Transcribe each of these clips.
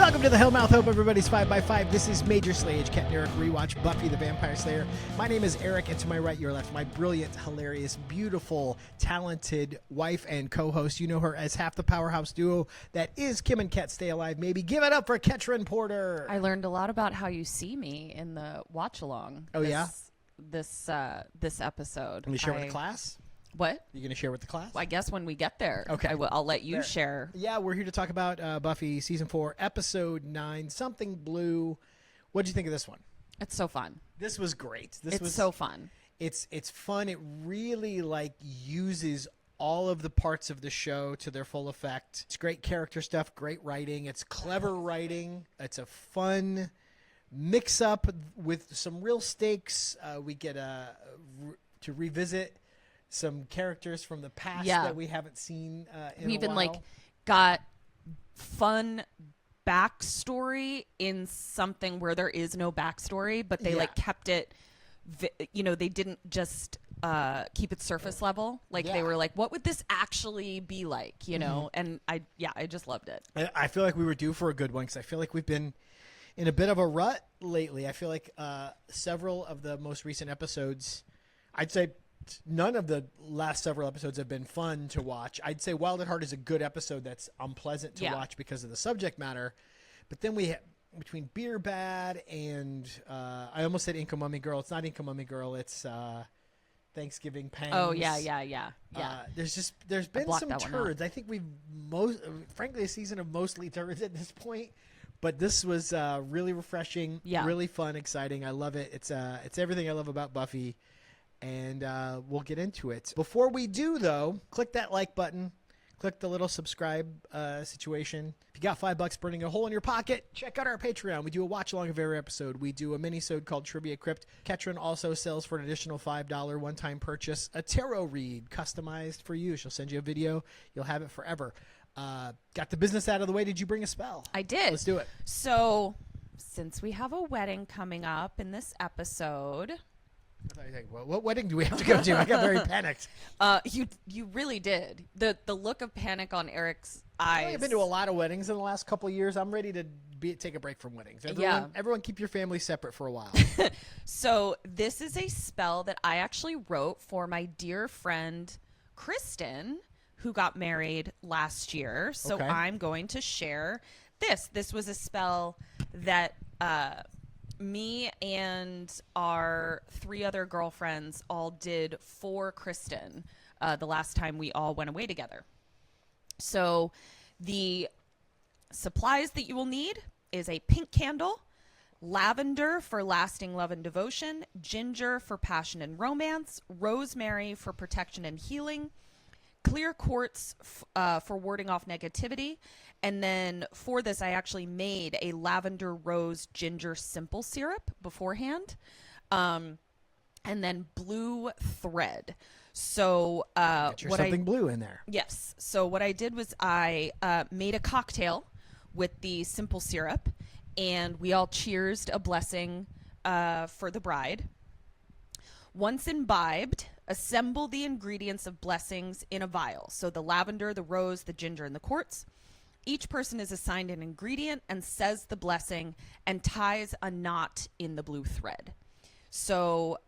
Welcome to the Hellmouth. Hope everybody's 5x5. This is Major Slayage, Ket Arik, Rewatch, Buffy the Vampire Slayer. My name is Eric, and to my right, your left, my brilliant, hilarious, beautiful, talented wife and co-host. You know her as half the powerhouse duo that is Kim and Ket. Stay alive, maybe. Give it up for Ketrin Porter. I learned a lot about how you see me in the watch-along. Oh, yeah? This episode. Can you share with the class? What? You going to share with the class? Well, I guess when we get there. Okay. I'll let you share. Yeah, we're here to talk about Buffy Season 4, Episode 9, Something Blue. What'd you think of this one? It's so fun. This was great. It's so fun. It's fun. It really uses all of the parts of the show to their full effect. It's great character stuff, great writing. It's clever writing. It's a fun mix-up with some real stakes. We get to revisit some characters from the past that we haven't seen in we a even while. Got fun backstory in something where there is no backstory, but they kept it. They didn't just keep it surface level. They were like, what would this actually be like? You know, and I just loved it. I feel like we were due for a good one because I feel like we've been in a bit of a rut lately. I feel like several of the most recent episodes, I'd say none of the last several episodes have been fun to watch. I'd say Wild at Heart is a good episode that's unpleasant to watch because of the subject matter. But then we have, between Beer Bad and I almost said Inca Mummy Girl. It's not Inca Mummy Girl. It's Thanksgiving Pangs. Oh, yeah. There's been some turds. I think frankly, a season of mostly turds at this point. But this was really refreshing, really fun, exciting. I love it. It's everything I love about Buffy. And we'll get into it. Before we do, though, click that like button. Click the little subscribe situation. If you got $5 burning a hole in your pocket, check out our Patreon. We do a watch-along of every episode. We do a mini-sode called Trivia Crypt. Ketrin also sells for an additional $5 one-time purchase a tarot read customized for you. She'll send you a video. You'll have it forever. Got the business out of the way. Did you bring a spell? I did. Let's do it. So, since we have a wedding coming up in this episode... I thought you were thinking, well, what wedding do we have to go to? I got very panicked. You really did. The look of panic on Eric's eyes. I've been to a lot of weddings in the last couple of years. I'm ready to take a break from weddings. Everyone keep your family separate for a while. So this is a spell that I actually wrote for my dear friend Kristen, who got married last year. So I'm going to share this. This was a spell that... me and our 3 other girlfriends all did for Kristen the last time we all went away together. So the supplies that you will need is a pink candle, lavender for lasting love and devotion, ginger for passion and romance, rosemary for protection and healing, clear quartz for warding off negativity. And then for this, I actually made a lavender rose ginger simple syrup beforehand. And then blue thread. So something blue in there. Yes. So what I did was I made a cocktail with the simple syrup. And we all cheersed a blessing for the bride. Once imbibed, assemble the ingredients of blessings in a vial. So the lavender, the rose, the ginger, and the quartz. Each person is assigned an ingredient and says the blessing and ties a knot in the blue thread. So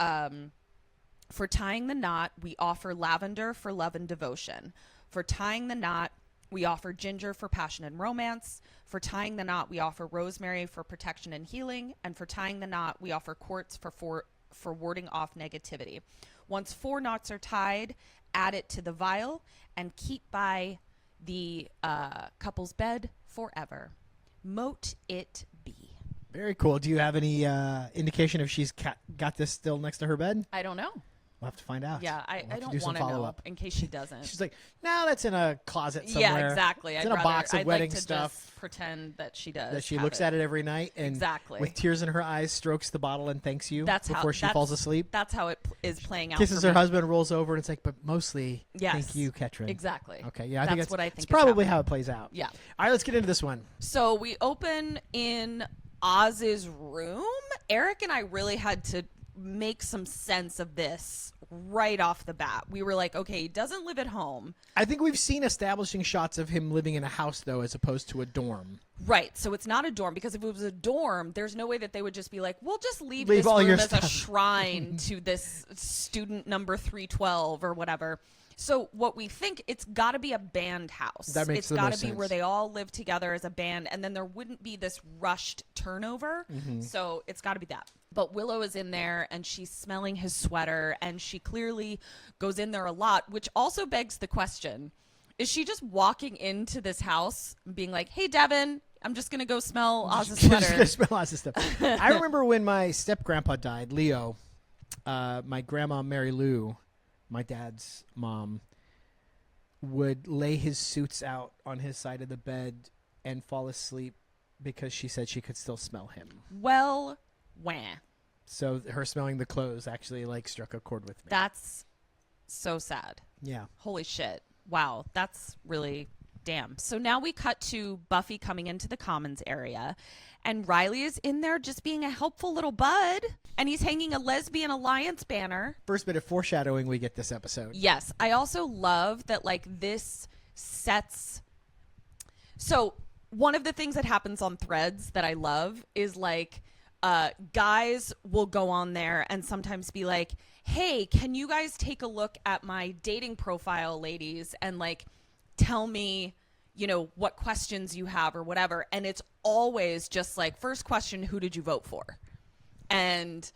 for tying the knot, we offer lavender for love and devotion. For tying the knot, we offer ginger for passion and romance. For tying the knot, we offer rosemary for protection and healing. And for tying the knot, we offer quartz for warding off negativity. Once 4 knots are tied, add it to the vial and keep by the couple's bed forever. Mote it be. Very cool. Do you have any indication if she's got this still next to her bed? I don't know. We'll have to find out. Yeah, I don't want to know in case she doesn't. She's like, no, that's in a closet somewhere. Yeah, exactly. It's in a box of wedding stuff. Just pretend that she does. That she looks at it every night and with tears in her eyes strokes the bottle and thanks you before she falls asleep. That's how it is playing out. Kisses her husband, rolls over, and it's like, but mostly thank you, Ketrin. Exactly. Okay, yeah, I think what I think. It's probably how it plays out. Yeah. All right, let's get into this one. So we open in Oz's room. Eric and I really had to make some sense of this right off the bat. We were like, okay, he doesn't live at home. I think we've seen establishing shots of him living in a house, though, as opposed to a dorm. Right. So it's not a dorm, because if it was a dorm, there's no way that they would just be like, we'll just leave this room as stuff. a shrine to this student number 312 or whatever. So what we think, it's got to be a band house. That makes the most sense. It's got to be where they all live together as a band, and then there wouldn't be this rushed turnover. So it's got to be that. But Willow is in there, and she's smelling his sweater, and she clearly goes in there a lot, which also begs the question, is she just walking into this house being like, hey, Devin, I'm just going to go smell Oz's sweater? Just gonna smell Oz's stuff. I remember when my step-grandpa died, Leo, my grandma, Mary Lou, my dad's mom, would lay his suits out on his side of the bed and fall asleep because she said she could still smell him. Well, wah. So her smelling the clothes actually like struck a chord with me. That's so sad. Yeah. Holy shit. Wow. That's really damn. So now we cut to Buffy coming into the Commons area, and Riley is in there just being a helpful little bud, and he's hanging a lesbian alliance banner. First bit of foreshadowing we get this episode. Yes. I also love that, like, this sets... So one of the things that happens on Threads that I love is, like, guys will go on there and sometimes be like, hey, can you guys take a look at my dating profile, ladies, and, like, tell me, you know, what questions you have or whatever. And it's always just like, first question, who did you vote for? And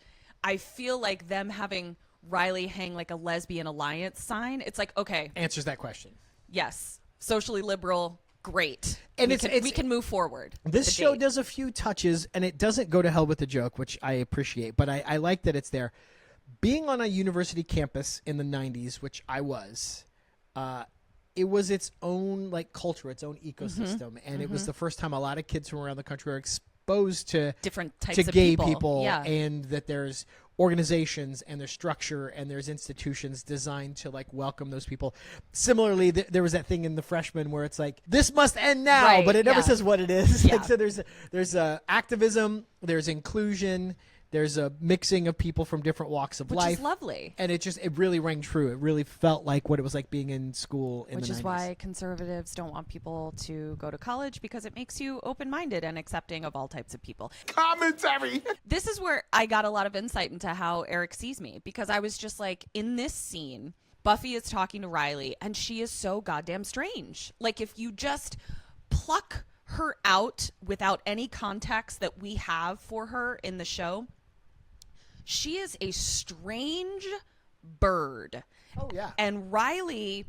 I feel like them having Riley hang like a lesbian alliance sign, it's like, okay. Answers that question. Yes. Socially liberal, great. And we can move forward. This show does a few touches, and it doesn't go to hell with the joke, which I appreciate, but I like that it's there. Being on a university campus in the 90s, which I was, it was its own like culture, its own ecosystem, and it was the first time a lot of kids from around the country were exposed to different types of gay people, and that there's organizations and there's structure and there's institutions designed to like welcome those people. Similarly, there was that thing in The Freshman where it's like, this must end now, right, but it never says what it is. Yeah. Like, so there's activism, there's inclusion. There's a mixing of people from different walks of life. Which is lovely. And it really rang true. It really felt like what it was like being in school in the 90s. Which is why conservatives don't want people to go to college, because it makes you open-minded and accepting of all types of people. Commentary! This is where I got a lot of insight into how Arik sees me, because I was just like, in this scene, Buffy is talking to Riley, and she is so goddamn strange. Like, if you just pluck her out without any context that we have for her in the show, she is a strange bird. Oh, yeah. And Riley,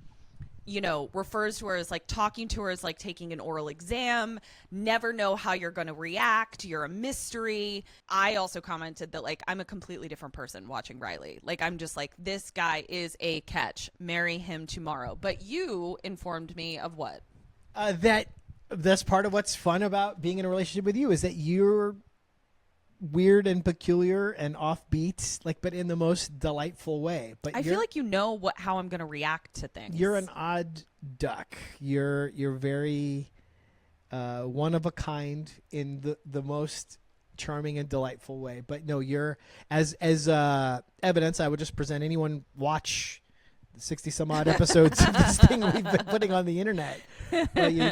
you know, refers to her as like talking to her as like taking an oral exam, never know how you're going to react. You're a mystery. I also commented that like I'm a completely different person watching Riley. Like I'm just like, this guy is a catch. Marry him tomorrow. But you informed me of what? That's part of what's fun about being in a relationship with you is that you're weird and peculiar and offbeat, like, but in the most delightful way. But I feel like you know how I'm going to react to things. You're an odd duck. You're very one of a kind in the most charming and delightful way. But no, you're as evidence. I would just present anyone watch 60 some odd episodes of this thing we've been putting on the internet.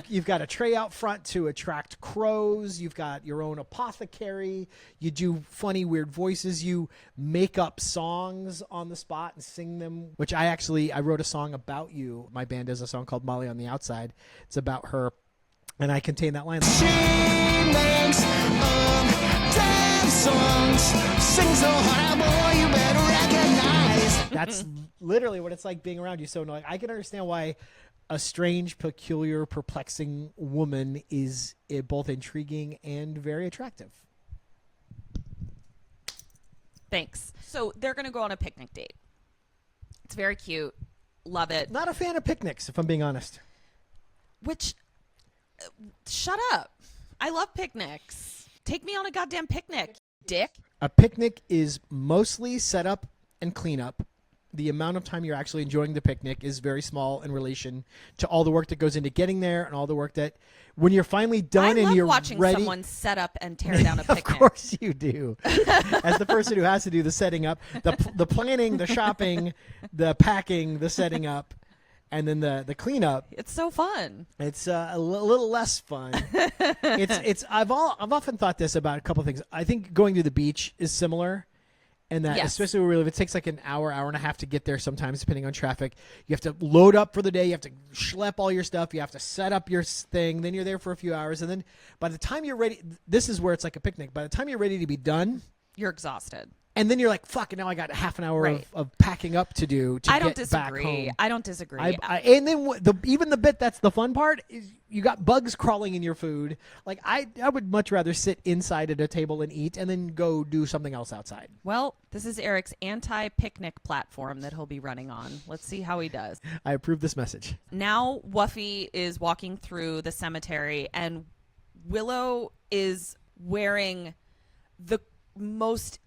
You've got a tray out front to attract crows. You've got your own apothecary. You do funny, weird voices. You make up songs on the spot and sing them, which I wrote a song about you. My band does a song called Molly on the Outside. It's about her, and I contain that line. She makes dance songs, sings so hard, boy, you better recognize. That's literally what it's like being around you. So like, I can understand why a strange, peculiar, perplexing woman is both intriguing and very attractive. Thanks. So they're going to go on a picnic date. It's very cute. Love it. Not a fan of picnics, if I'm being honest. Which, shut up. I love picnics. Take me on a goddamn picnic, dick. A picnic is mostly set up and clean up the amount of time you're actually enjoying the picnic is very small in relation to all the work that goes into getting there and all the work that when you're finally done and you're watching ready. Someone set up and tear down a picnic. Of course you do. As the person who has to do the setting up, the planning, the shopping, the packing, the setting up, and then the cleanup. It's so fun. It's a little less fun. I've often thought this about a couple of things. I think going to the beach is similar. And that, especially where we live, it takes like an hour and a half to get there sometimes, depending on traffic. You have to load up for the day. You have to schlep all your stuff. You have to set up your thing. Then you're there for a few hours. And then by the time you're ready, this is where it's like a picnic. By the time you're ready to be done, you're exhausted. And then you're like, fuck, and now I got half an hour of packing up to do to get back home. I don't disagree. And then even the bit that's the fun part is you got bugs crawling in your food. Like I would much rather sit inside at a table and eat and then go do something else outside. Well, this is Eric's anti-picnic platform that he'll be running on. Let's see how he does. I approve this message. Now Buffy is walking through the cemetery and Willow is wearing the most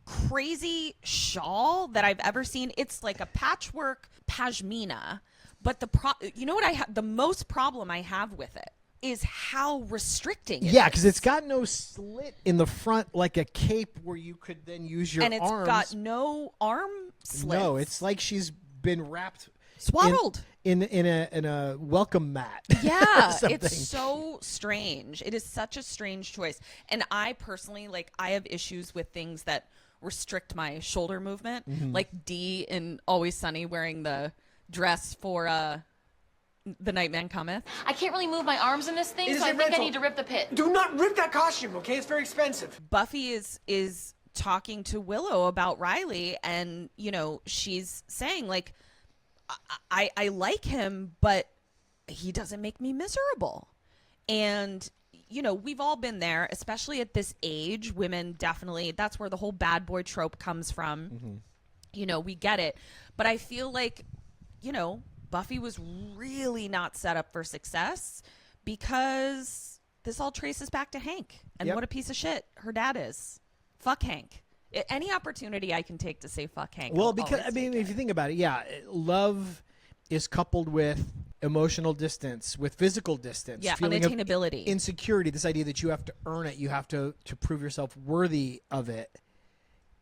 crazy shawl that I've ever seen. It's like a patchwork pashmina, but you know what the most problem I have with it is how restricting it is. Yeah, because it's got no slit in the front like a cape where you could then use your arms. And it's got no arm slits. No, it's like she's been wrapped swaddled in a welcome mat. Yeah, it's so strange. It is such a strange choice. And I personally, I have issues with things that restrict my shoulder movement, like Dee in Always Sunny wearing the dress for The Nightman Cometh. I can't really move my arms in this thing, so I think I need to rip the pit. Do not rip that costume, okay? It's very expensive. Buffy is talking to Willow about Riley, and she's saying I like him, but he doesn't make me miserable. And we've all been there, especially at this age. Women definitely, that's where the whole bad boy trope comes from. We get it. But I feel like, Buffy was really not set up for success because this all traces back to Hank. And what a piece of shit her dad is. Fuck Hank. Any opportunity I can take to say fuck Hank. Well, because, if you think about it, love is coupled with emotional distance, with physical distance, feeling unattainability, of insecurity, this idea that you have to earn it, you have to prove yourself worthy of it.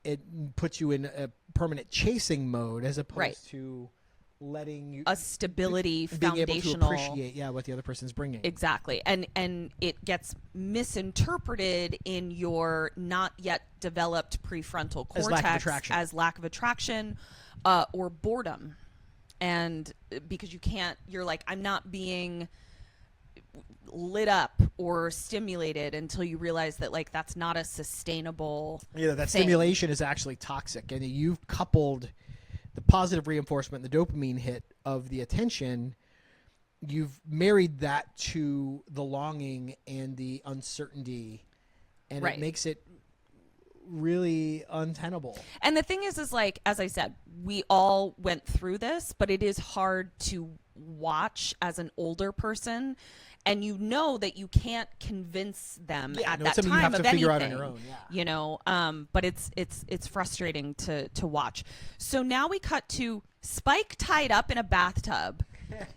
It puts you in a permanent chasing mode as opposed to letting you a stability being foundational, able to appreciate what the other person's bringing. Exactly. And it gets misinterpreted in your not yet developed prefrontal cortex as lack of attraction or boredom. And because you're like, I'm not being lit up or stimulated until you realize that that's not a sustainable thing. Stimulation is actually toxic. And you've coupled the positive reinforcement, the dopamine hit of the attention, you've married that to the longing and the uncertainty, and it makes it really untenable. And the thing is as I said, we all went through this, but it is hard to watch as an older person, and that you can't convince them at that time you have of to figure anything, out on your own. But it's frustrating to watch. So now we cut to Spike tied up in a bathtub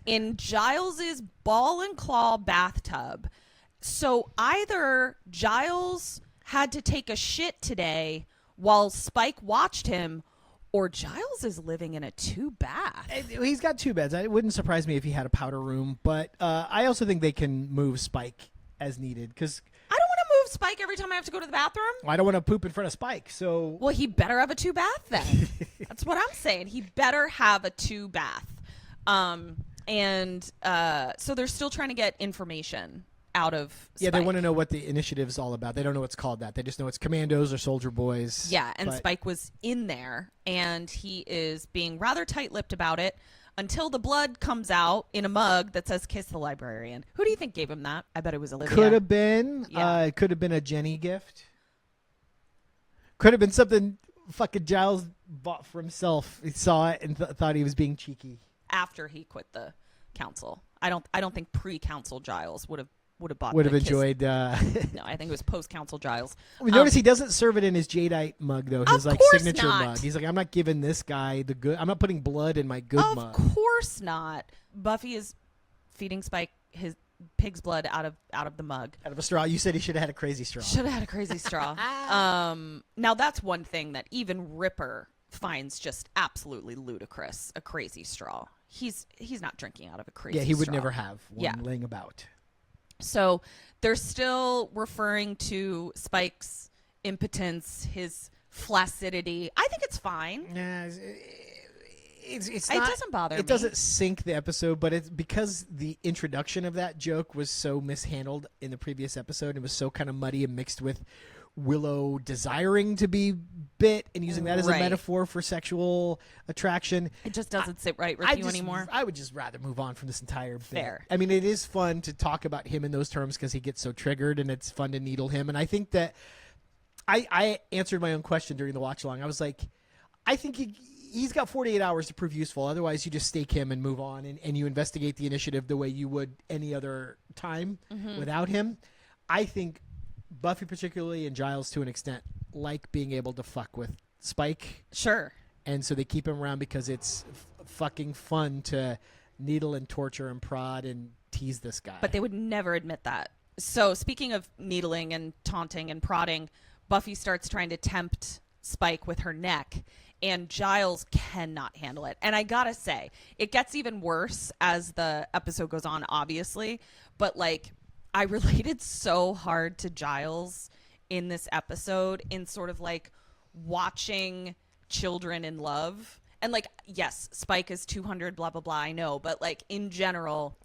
in Giles's ball and claw bathtub. So either Giles had to take a shit today while Spike watched him, or Giles is living in a 2-bath. He's got 2 beds. It wouldn't surprise me if he had a powder room, but I also think they can move Spike as needed, because I don't want to move Spike every time I have to go to the bathroom. I don't want to poop in front of Spike, so... Well, he better have a 2-bath then. That's what I'm saying. He better have a 2-bath. So they're still trying to get information out of Spike. Yeah, they want to know what the initiative's all about. They don't know it's called that. They just know it's Commandos or Soldier Boys. Yeah, and Spike was in there, and he is being rather tight-lipped about it until the blood comes out in a mug that says "Kiss the Librarian." Who do you think gave him that? I bet it was Olivia. Could have been. Yeah. It could have been a Jenny gift. Could have been something fucking Giles bought for himself. He saw it and thought he was being cheeky. After he quit the council. I don't think pre-council Giles would have would have bought. Would have enjoyed. No, I think it was post-Council Giles. Notice he doesn't serve it in his jadeite mug though. His like signature mug. He's like, I'm not giving this guy the good. I'm not putting blood in my good mug. Of course not. Buffy is feeding Spike his pig's blood out of the mug. Out of a straw. You said he should have had a crazy straw. Should have had a crazy straw. Now that's one thing that even Ripper finds just absolutely ludicrous. A crazy straw. He's not drinking out of a crazy straw. Yeah, he would never have one laying about. So they're still referring to Spike's impotence, his flaccidity. I think it's fine. Yeah, it doesn't bother me. It doesn't sink the episode, but it's because the introduction of that joke was so mishandled in the previous episode. It was so kind of muddy and mixed with Willow desiring to be bit and using that as a metaphor for sexual attraction. It just doesn't sit right with you anymore. I would just rather move on from this entire bit. Fair. I mean, it is fun to talk about him in those terms because he gets so triggered, and it's fun to needle him. And I think that I answered my own question during the watch along. I was like, I think he's got 48 hours to prove useful. Otherwise, you just stake him and move on, and you investigate the initiative the way you would any other time without him. I think Buffy particularly, and Giles to an extent, like being able to fuck with Spike. Sure. And so they keep him around because it's fucking fun to needle and torture and prod and tease this guy. But they would never admit that. So speaking of needling and taunting and prodding, Buffy starts trying to tempt Spike with her neck, and Giles cannot handle it. And I gotta say, it gets even worse as the episode goes on, obviously. But like, I related so hard to Giles in this episode in sort of like watching children in love. And like, yes, Spike is 200, blah, blah, blah, I know. But like in general,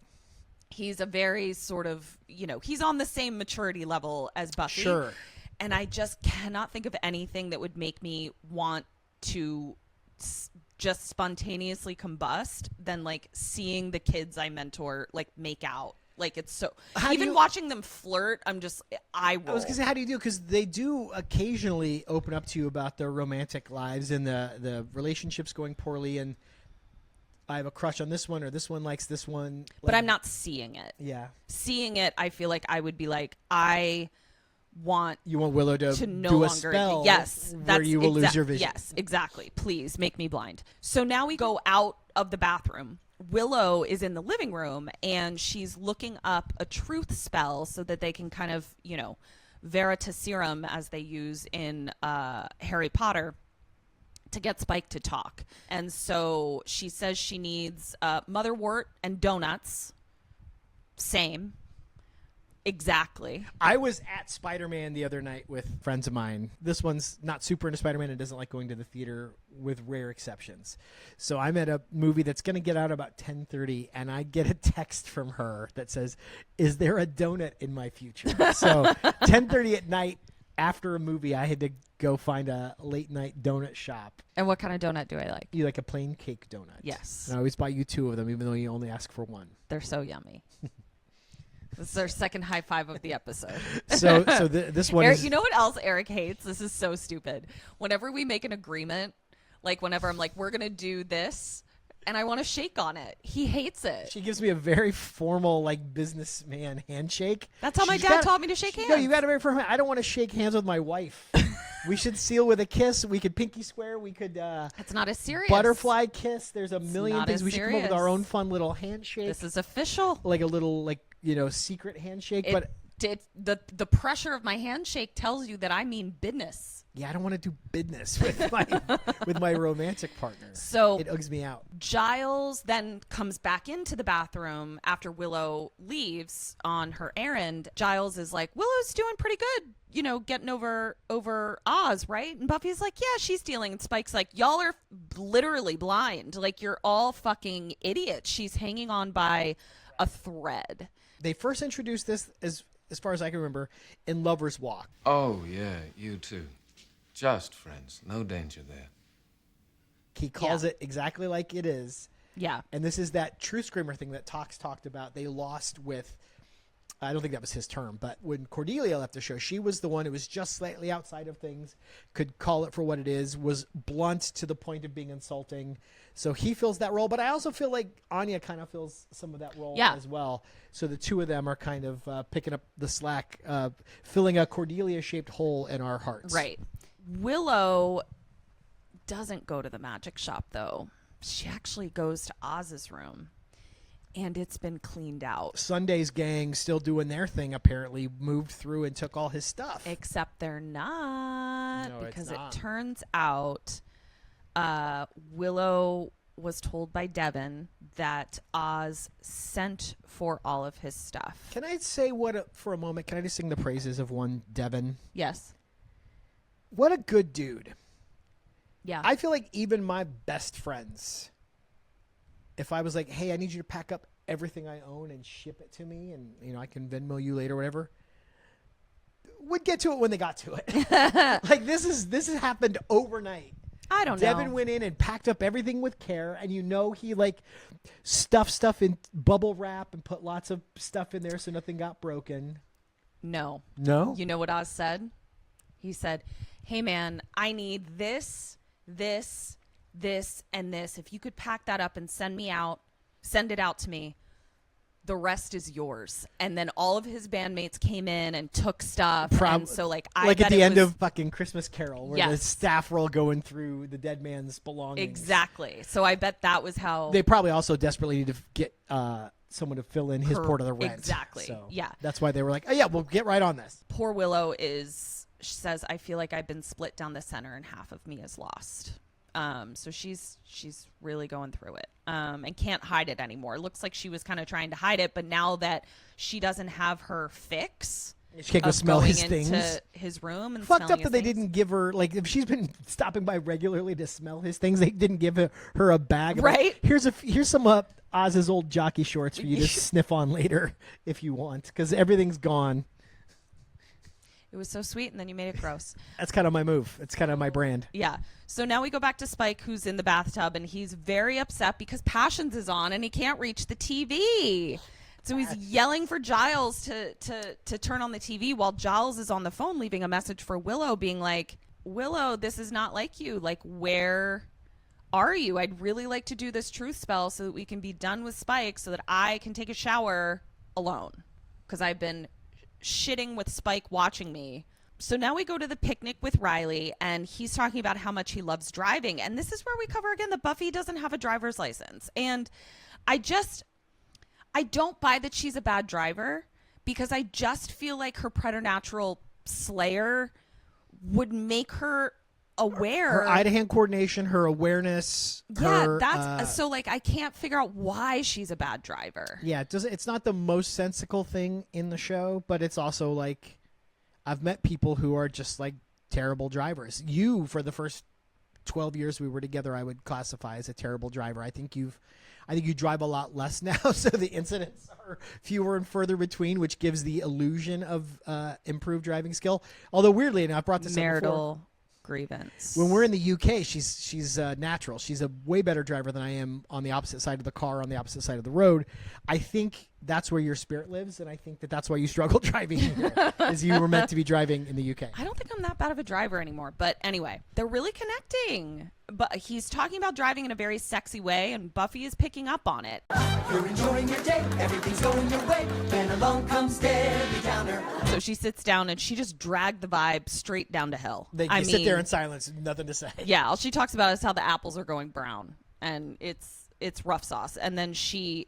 he's a very sort of, he's on the same maturity level as Buffy. Sure. And I just cannot think of anything that would make me want to just spontaneously combust than like seeing the kids I mentor like make out. Like it's so watching them flirt, I was gonna say, how do you do? Because they do occasionally open up to you about their romantic lives and the relationships going poorly, and I have a crush on this one, or this one likes this one. But I'm not seeing it. Yeah, seeing it, I feel like I would be like, you want Willow to no do a longer spell, yes, where you will lose your vision. Yes, exactly. Please make me blind. So now we go out of the bathroom. Willow is in the living room, and she's looking up a truth spell so that they can kind of, Veritaserum, as they use in Harry Potter, to get Spike to talk. And so she says she needs motherwort and donuts. Same. Exactly. I was at Spider-Man the other night with friends of mine. This one's not super into Spider-Man and doesn't like going to the theater, with rare exceptions. So I'm at a movie that's going to get out about 10:30, and I get a text from her that says, "Is there a donut in my future?" So 10:30 at night after a movie, I had to go find a late night donut shop. And what kind of donut do I like? You like a plain cake donut. Yes. And I always buy you 2 of them, even though you only ask for 1. They're so yummy. This is our second high five of the episode. So this one Eric, you know what else Eric hates? This is so stupid. Whenever we make an agreement, like whenever I'm like, we're going to do this, and I want to shake on it, he hates it. She gives me a very formal, like, businessman handshake. That's how my dad taught me to shake hands. No, you got to very formal. I don't want to shake hands with my wife. We should seal with a kiss. We could pinky swear. We could That's not as serious. Butterfly kiss. There's a million things. We should come up with our own fun little handshake. This is official. Like a little, like, secret handshake. The pressure of my handshake tells you that I mean business. Yeah, I don't want to do business with my romantic partner. So it ugs me out. Giles then comes back into the bathroom after Willow leaves on her errand. Giles is like, Willow's doing pretty good, getting over Oz, right? And Buffy's like, yeah, she's dealing. And Spike's like, y'all are literally blind. Like, you're all fucking idiots. She's hanging on by a thread. They first introduced this, as far as I can remember, in Lover's Walk. Oh, yeah, you too. Just friends. No danger there. He calls it exactly like it is. Yeah. And this is that True Screamer thing that Tox talked about. They lost with I don't think that was his term, but when Cordelia left the show, she was the one who was just slightly outside of things, could call it for what it is, was blunt to the point of being insulting. So he fills that role, but I also feel like Anya kind of fills some of that role as well. So the two of them are kind of picking up the slack, filling a Cordelia-shaped hole in our hearts. Right. Willow doesn't go to the magic shop, though. She actually goes to Oz's room. And it's been cleaned out. Sunday's gang still doing their thing, apparently, moved through and took all his stuff. Except they're not. No, because it's not. It turns out Willow was told by Devin that Oz sent for all of his stuff. Can I say for a moment, can I just sing the praises of one Devin? Yes. What a good dude. Yeah. I feel like even my best friends, if I was like, hey, I need you to pack up everything I own and ship it to me and, I can Venmo you later or whatever, would get to it when they got to it. Like this has happened overnight. I don't know. Devin went in and packed up everything with care, and he like stuffed stuff in bubble wrap and put lots of stuff in there so nothing got broken. No. No? You know what Oz said? He said, hey, man, I need this, and this. If you could pack that up and send it out to me, the rest is yours. And then all of his bandmates came in and took stuff. And so like at the end of fucking Christmas Carol, where the staff were all going through the dead man's belongings. Exactly. So I bet that was how they probably also desperately need to get someone to fill in his part of the rent. Exactly. So yeah. That's why they were like, oh yeah, we'll get right on this. Poor Willow says, I feel like I've been split down the center and half of me is lost. So she's really going through it and can't hide it anymore. Looks like she was kind of trying to hide it, but now that she doesn't have her fix, she can't go smell his into things. His room and fucked up that they didn't give her, like, if she's been stopping by regularly to smell his things, they didn't give her a bag. Right? Here's some Oz's old jockey shorts for you to sniff on later if you want, because everything's gone. It was so sweet, and then you made it gross. That's kind of my move. It's kind of my brand. Yeah. So now we go back to Spike, who's in the bathtub, and he's very upset because Passions is on, and he can't reach the TV. So he's yelling for Giles to turn on the TV while Giles is on the phone leaving a message for Willow being like, Willow, this is not like you. Like, where are you? I'd really like to do this truth spell so that we can be done with Spike so that I can take a shower alone because I've been shitting with Spike watching me. So now we go to the picnic with Riley, and he's talking about how much he loves driving. And this is where we cover again that Buffy doesn't have a driver's license. And I don't buy that she's a bad driver because I just feel like her preternatural slayer would make her aware. Her eye-to-hand coordination, her awareness. Yeah, that's so like I can't figure out why she's a bad driver. Yeah, it's not the most sensical thing in the show, but it's also like I've met people who are just like terrible drivers. You, for the first 12 years we were together, I would classify as a terrible driver. I think you drive a lot less now, so the incidents are fewer and further between, which gives the illusion of improved driving skill. Although weirdly enough, I brought this up before. Grievance. When we're in the UK, she's natural. She's a way better driver than I am on the opposite side of the car, on the opposite side of the road. I think that's where your spirit lives, and I think that's why you struggle driving here, is you were meant to be driving in the UK. I don't think I'm that bad of a driver anymore, but anyway, they're really connecting. But he's talking about driving in a very sexy way, and Buffy is picking up on it. You're enjoying your day, everything's going your way, then along comes Debbie Downer. So she sits down, and she just dragged the vibe straight down to hell. They sit there in silence, nothing to say. Yeah, all she talks about is how the apples are going brown, and it's rough sauce. And then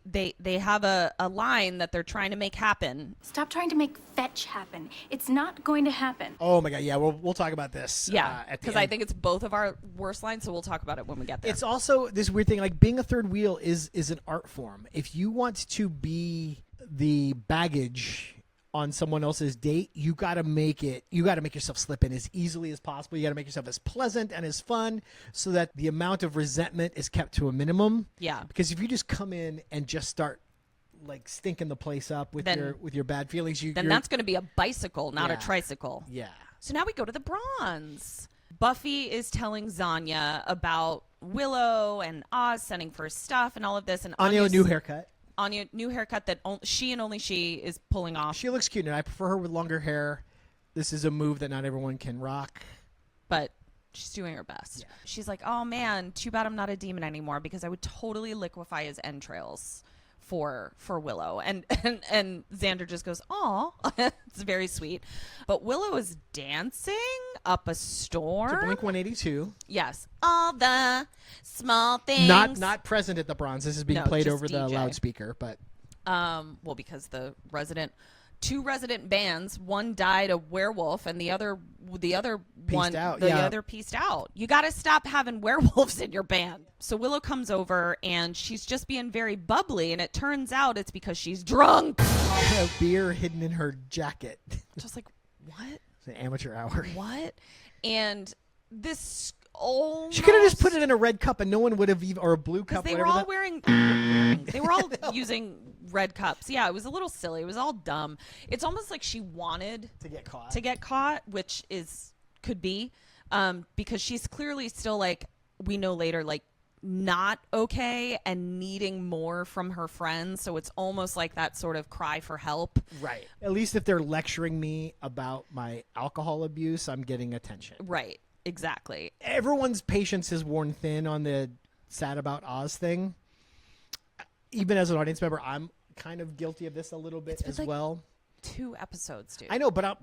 they have a line that they're trying to make happen. Stop trying to make fetch happen. It's not going to happen. Oh my God, yeah, we'll talk about this. Yeah, because I think it's both of our worst lines, so we'll talk about it when we get there. It's also this weird thing, like being a third wheel is an art form. If you want to be the baggage on someone else's date, you got to make yourself slip in as easily as possible. You got to make yourself as pleasant and as fun so that the amount of resentment is kept to a minimum. Yeah. Because if you just come in and just start like stinking the place up with your bad feelings, then that's going to be a bicycle, not a Yeah. tricycle. Yeah. So now we go to the bronze. Buffy is telling Zanya about Willow and Oz sending for stuff and all of this. And Anya, a new haircut. Anya, new haircut that she and only she is pulling off. She looks cute, and I prefer her with longer hair. This is a move that not everyone can rock. But she's doing her best. Yeah. She's like, oh, man, too bad I'm not a demon anymore because I would totally liquefy his entrails for Willow. And Xander just goes, aw. It's very sweet. But Willow is dancing up a storm. To Blink 182. Yes. All the small things. Not present at the Bronze. This is being played over the loudspeaker. But well, because two resident bands, one died a werewolf and the other pieced out. You got to stop having werewolves in your band. So Willow comes over and she's just being very bubbly, and it turns out it's because she's drunk. A beer hidden in her jacket. Just like, what? It's an amateur hour. What? And this she could have just put it in a red cup and no one would have even, or a blue cup. They were all they were all using red cups. Yeah, it was a little silly. It was all dumb. It's almost like she wanted to get caught, which could be because she's clearly still, like, we know later, like, not okay and needing more from her friends. So it's almost like that sort of cry for help. Right. At least if they're lecturing me about my alcohol abuse, I'm getting attention. Right. Exactly. Everyone's patience is worn thin on the sad about Oz thing. Even as an audience member, I'm kind of guilty of this a little bit as well. 2 episodes, dude. I know, but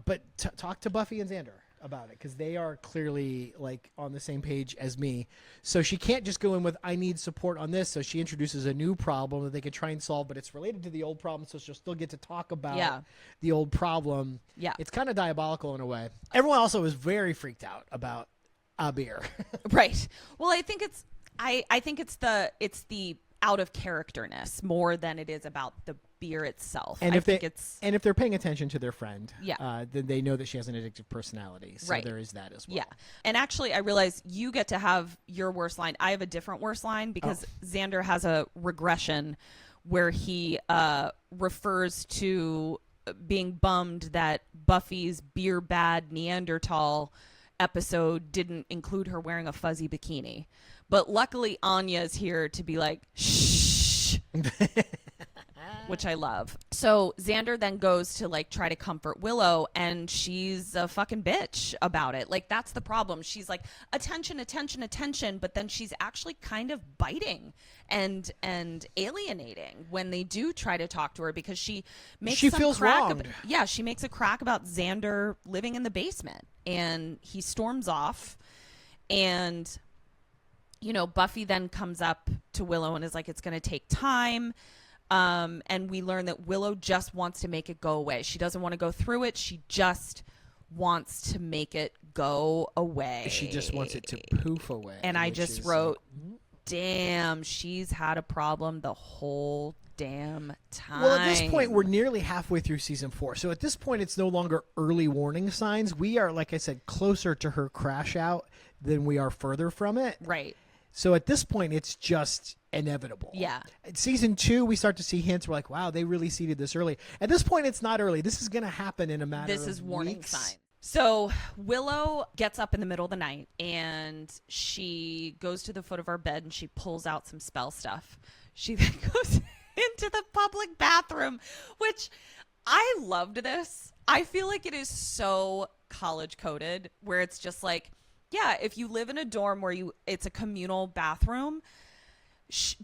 talk to Buffy and Xander about it, because they are clearly, like, on the same page as me. So she can't just go in with, I need support on this. So she introduces a new problem that they can try and solve, but it's related to the old problem, so she'll still get to talk about the old problem. Yeah. It's kind of diabolical in a way. Everyone also is very freaked out about a beer. Right. Well, I think it's it's the out of characterness more than it is about the beer itself. And if they're paying attention to their friend, then they know that she has an addictive personality. So there is that as well. Yeah. And actually, I realize you get to have your worst line. I have a different worst line because Xander has a regression where he refers to being bummed that Buffy's beer bad Neanderthal episode didn't include her wearing a fuzzy bikini. But luckily, Anya's here to be like, shh, which I love. So Xander then goes to, like, try to comfort Willow, and she's a fucking bitch about it. Like, that's the problem. She's like, attention, attention, attention, but then she's actually kind of biting and alienating when they do try to talk to her, because she feels wronged. She makes a crack about Xander living in the basement, and he storms off, and Buffy then comes up to Willow and is like, it's going to take time. And we learn that Willow just wants to make it go away. She doesn't want to go through it. She just wants to make it go away. She just wants it to poof away. And I just wrote, damn, she's had a problem the whole damn time. Well, at this point, we're nearly halfway through season 4. So at this point, it's no longer early warning signs. We are, like I said, closer to her crash out than we are further from it. Right. So at this point, it's just inevitable. Yeah. In season 2, we start to see hints. We're like, wow, they really seeded this early. At this point, it's not early. This is going to happen in a matter of weeks. This is warning sign. So Willow gets up in the middle of the night, and she goes to the foot of our bed, and she pulls out some spell stuff. She then goes into the public bathroom, which I loved this. I feel like it is so college coded, where it's just like, yeah, if you live in a dorm where it's a communal bathroom,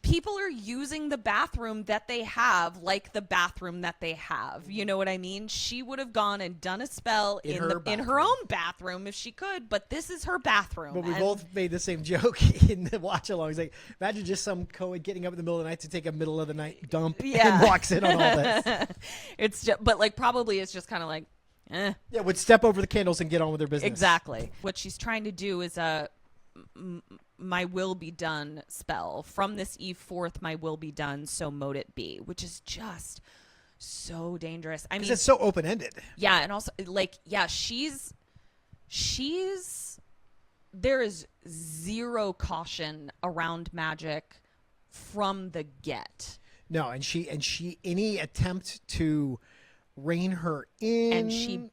people are using the bathroom that they have like the bathroom that they have. You know what I mean? She would have gone and done a spell in her own bathroom if she could, but this is her bathroom. But we both made the same joke in the watch along. It's like, imagine just some co-ed getting up in the middle of the night to take a middle of the night dump and walks in on all this. It's just, but like probably it's just kind of like, Yeah, would step over the candles and get on with their business. Exactly. What she's trying to do is a my will be done spell. From this eve forth, my will be done, so mote it be, which is just so dangerous. I mean, it's so open-ended. Yeah, and also, like, yeah, she's there is zero caution around magic from the get. No, and she any attempt to rein her in, and she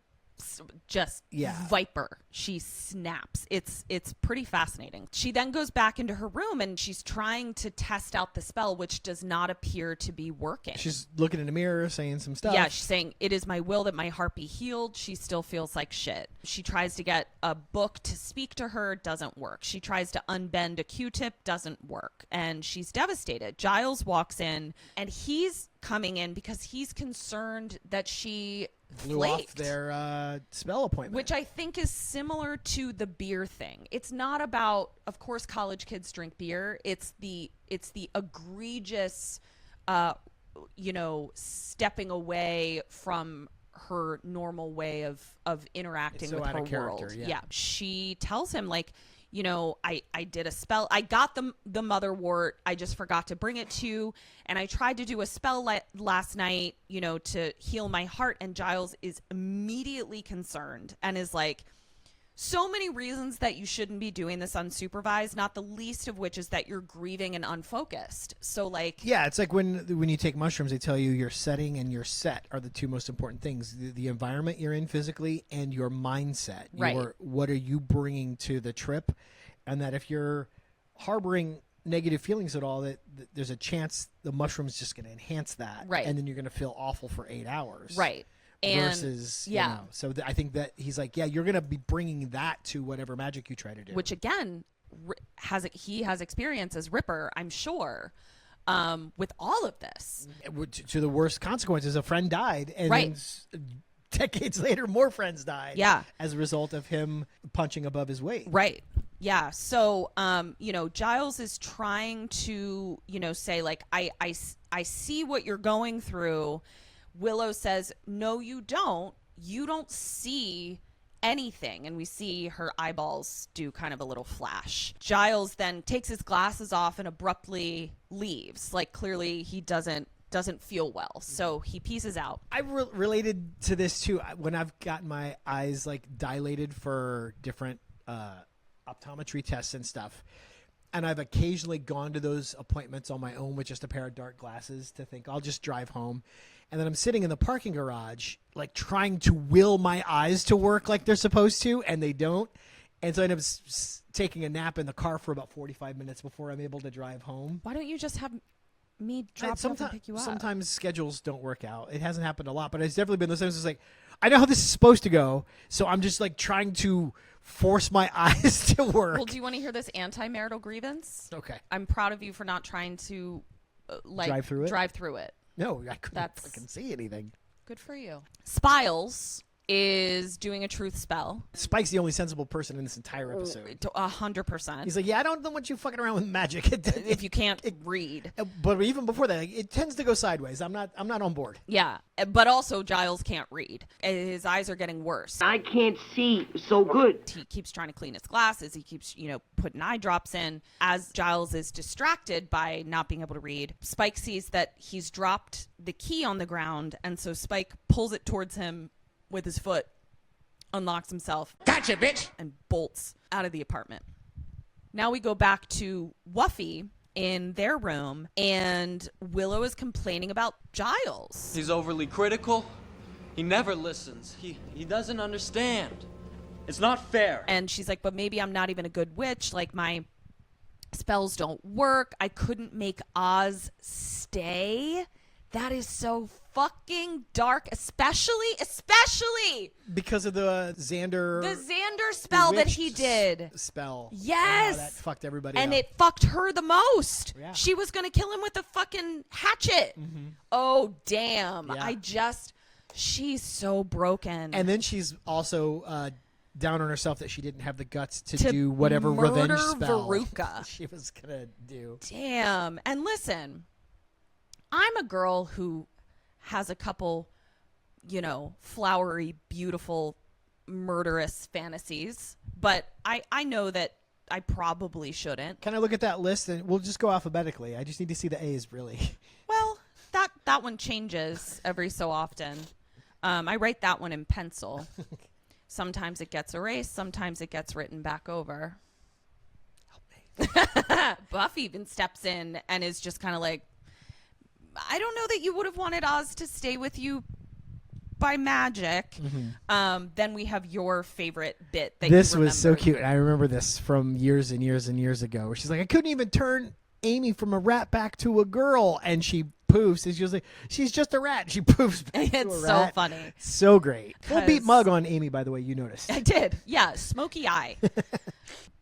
just viper. She snaps. It's pretty fascinating. She then goes back into her room and she's trying to test out the spell, which does not appear to be working. She's looking in the mirror, saying some stuff. Yeah, she's saying, "It is my will that my heart be healed." She still feels like shit. She tries to get a book to speak to her, doesn't work. She tries to unbend a Q-tip, doesn't work. And she's devastated. Giles walks in and he's coming in because he's concerned that she blew flaked off their spell appointment, which I think is similar to the beer thing. It's not about, of course, college kids drink beer. It's the egregious, stepping away from her normal way of interacting with her world. Yeah. She tells him, like, I did a spell. I got the motherwort. I just forgot to bring it to you. And I tried to do a spell last night, to heal my heart. And Giles is immediately concerned and is like, so many reasons that you shouldn't be doing this unsupervised, not the least of which is that you're grieving and unfocused. So, like... Yeah, it's like when you take mushrooms, they tell you your setting and your set are the two most important things. The environment you're in physically and your mindset. Right. What are you bringing to the trip? And that if you're harboring negative feelings at all, that there's a chance the mushroom's just going to enhance that. Right. And then you're going to feel awful for 8 hours. Right. Versus, so I think that he's like, you're going to be bringing that to whatever magic you try to do. Which, again, he has experience as Ripper, I'm sure, with all of this. To the worst consequences, a friend died. And then decades later, more friends died. Yeah. As a result of him punching above his weight. Right. Yeah. So, Giles is trying to, say, like, I see what you're going through. Willow says, no, you don't. You don't see anything. And we see her eyeballs do kind of a little flash. Giles then takes his glasses off and abruptly leaves. Like, clearly he doesn't feel well. So he pieces out. I related to this too when I've gotten my eyes like dilated for different optometry tests and stuff. And I've occasionally gone to those appointments on my own with just a pair of dark glasses to think I'll just drive home. And then I'm sitting in the parking garage, like trying to will my eyes to work like they're supposed to, and they don't. And so I end up taking a nap in the car for about 45 minutes before I'm able to drive home. Why don't you just have me drop off and pick you up? Sometimes schedules don't work out. It hasn't happened a lot, but it's definitely been those times. It's like, I know how this is supposed to go, so I'm just like trying to force my eyes to work. Well, do you want to hear this anti-marital grievance? Okay. I'm proud of you for not trying to drive through it. No, I couldn't fucking see anything. Good for you. Spiles is doing a truth spell. Spike's the only sensible person in this entire episode. 100%. He's like, I don't want you fucking around with magic if you can't read. But even before that, it tends to go sideways. I'm not on board. Yeah, but also Giles can't read. His eyes are getting worse. I can't see so good. He keeps trying to clean his glasses. He keeps, putting eye drops in. As Giles is distracted by not being able to read, Spike sees that he's dropped the key on the ground, and so Spike pulls it towards him with his foot, unlocks himself. Gotcha, bitch! And bolts out of the apartment. Now we go back to Buffy in their room, and Willow is complaining about Giles. He's overly critical. He never listens. He doesn't understand. It's not fair. And she's like, but maybe I'm not even a good witch. Like, my spells don't work. I couldn't make Oz stay. That is so fucking dark, especially because of the Xander spell that he did. Spell. Yes. That fucked everybody and up. It fucked her the most. Yeah. She was going to kill him with a fucking hatchet. Mm-hmm. Oh, damn. Yeah. She's so broken. And then she's also down on herself that she didn't have the guts to do whatever revenge spell Veruca. she was going to do. Damn. And listen, I'm a girl who has a couple, flowery, beautiful, murderous fantasies, but I know that I probably shouldn't. Can I look at that list and we'll just go alphabetically? I just need to see the A's, really. Well, that one changes every so often. I write that one in pencil. Sometimes it gets erased. Sometimes it gets written back over. Help me. Buffy even steps in and is just kind of like, I don't know that you would have wanted Oz to stay with you by magic. Then we have your favorite bit that this you was so remembered. cute. I remember this from years and years and years ago, where she's like, I couldn't even turn Amy from a rat back to a girl, and she poofs, and she was like, she's just a rat. She poofs back to a It's rat. so funny. So great. Full beat 'Cause- mug on Amy, by the way, you noticed. I did. Yeah, smoky eye.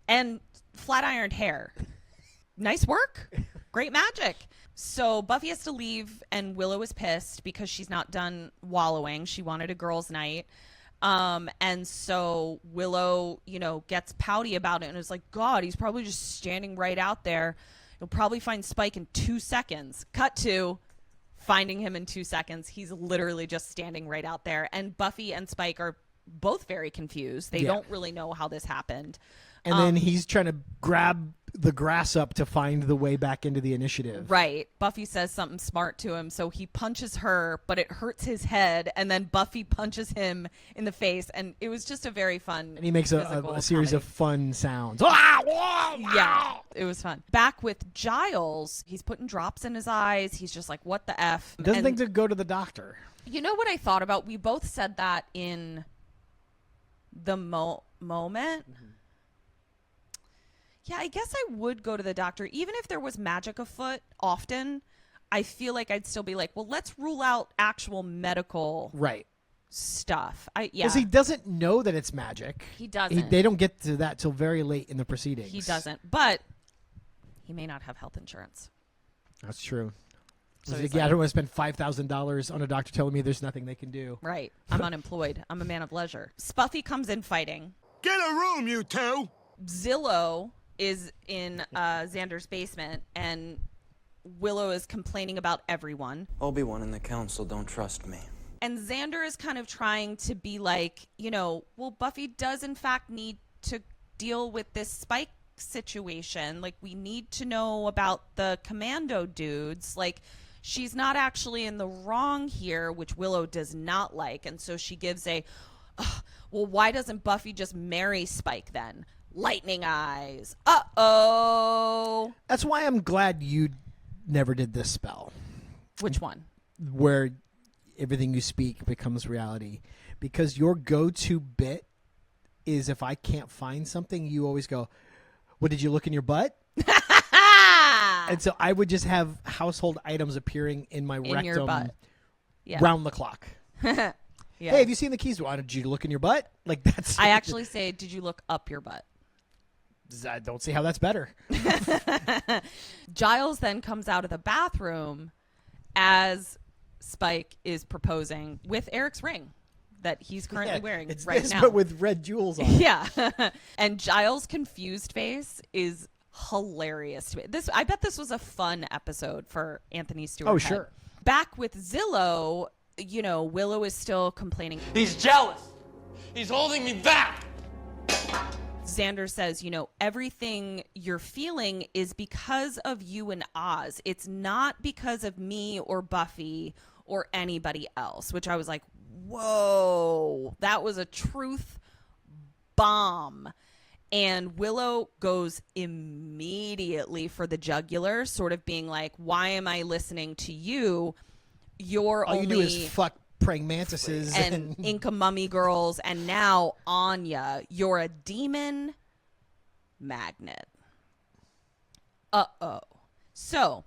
And flat ironed hair. Nice work. Great magic. So Buffy has to leave, and Willow is pissed because she's not done wallowing. She wanted a girls' night. And so Willow, gets pouty about it and is like, God, he's probably just standing right out there. You'll probably find Spike in 2 seconds. Cut to finding him in 2 seconds. He's literally just standing right out there. And Buffy and Spike are both very confused. They don't really know how this happened. And then he's trying to grab the grass up to find the way back into the initiative. Right. Buffy says something smart to him, so he punches her, but it hurts his head, and then Buffy punches him in the face, and it was just a very fun. And he makes a series comedy. of fun sounds. Yeah, it was fun. Back with Giles, he's putting drops in his eyes. He's just like, what the F? Doesn't think to go to the doctor. You know what I thought about? We both said that in the moment. Yeah, I guess I would go to the doctor. Even if there was magic afoot often, I feel like I'd still be like, well, let's rule out actual medical stuff. Because he doesn't know that it's magic. He doesn't. They don't get to that till very late in the proceedings. He doesn't. But he may not have health insurance. That's true. So He's he's like, yeah, I like- don't want to spend $5,000 on a doctor telling me there's nothing they can do. Right. I'm unemployed. I'm a man of leisure. Spuffy comes in fighting. Get a room, you two! Zillow is in Xander's basement, and Willow is complaining about everyone. Obi-Wan and the council don't trust me. And Xander is kind of trying to be like, well, Buffy does in fact need to deal with this Spike situation. Like, we need to know about the commando dudes. Like, she's not actually in the wrong here, which Willow does not like. And so she gives well, why doesn't Buffy just marry Spike then? Lightning eyes. Uh-oh. That's why I'm glad you never did this spell. Which one? Where everything you speak becomes reality. Because your go-to bit is, if I can't find something, you always go, well, did you look in your butt? And so I would just have household items appearing in my rectum your butt. Yeah. round the clock. Yeah. Hey, have you seen the keys? Well, did you look in your butt? Like, that's. I actually say, did you look up your butt? I don't see how that's better. Giles then comes out of the bathroom as Spike is proposing with Eric's ring that he's currently wearing it's right this, now. but with red jewels on. Yeah. And Giles' confused face is hilarious to me. I bet this was a fun episode for Anthony Stewart. Oh, sure. Back with Zillow, Willow is still complaining. He's jealous. He's holding me back. Xander says, everything you're feeling is because of you and Oz. It's not because of me or Buffy or anybody else, which I was like, whoa, that was a truth bomb. And Willow goes immediately for the jugular, sort of being like, why am I listening to you? You're All only... you do is fuck praying mantises and Inca mummy girls, and now Anya, you're a demon magnet. Uh-oh. So,